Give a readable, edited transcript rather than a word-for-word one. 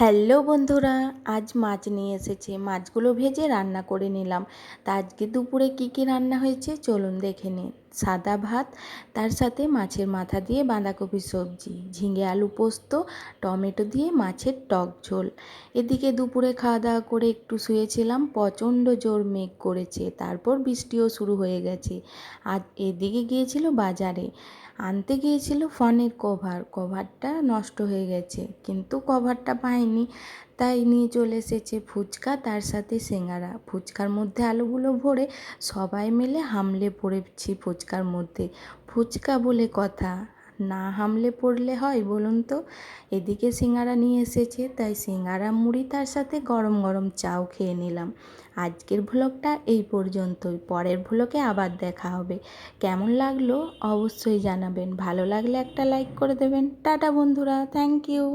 Hello বন্ধুরা, আজ মাছ নিয়ে এসেছে। মাছগুলো ভেজে রান্না করে নিলাম। তা আজকে দুপুরে কি কি রান্না হয়েছে চলুন দেখে নিন। সাদা ভাত, তার সাথে মাছের মাথা দিয়ে বাঁধাকপির সবজি, ঝিঙে আলু পোস্ত, টমেটো দিয়ে মাছের টক ঝোল। এদিকে দুপুরে খাওয়া দাওয়া করে একটু শুয়েছিলাম, প্রচণ্ড জোর মেঘ করেছে, তারপর বৃষ্টিও শুরু হয়ে গেছে। আর এদিকে গিয়েছিল বাজারে, আনতে গিয়েছিল ফোনের কভারটা নষ্ট হয়ে গেছে, কিন্তু কভারটা পাইনি, তাই নিয়ে চলে এসেছে ফুচকা, তার সাথে সিঙ্গারা। ফুচকার মধ্যে আলুগুলো ভরে সবাই মিলে হামলে পড়েছি ফুচকার মধ্যে। ফুচকা বলে কথা, না হামলে পড়লে হয় বলুন তো। এদিকে সিঙ্গারা নিয়ে এসেছে, তাই সিঙ্গারা মুড়ি তার সাথে গরম গরম চাও খেয়ে নিলাম। আজকের ভ্লগটা এই পর্যন্তই, পরের ভ্লগে আবার দেখা হবে। কেমন লাগলো অবশ্যই জানাবেন, ভালো লাগলে একটা লাইক করে দেবেন। টাটা বন্ধুরা, থ্যাংক ইউ।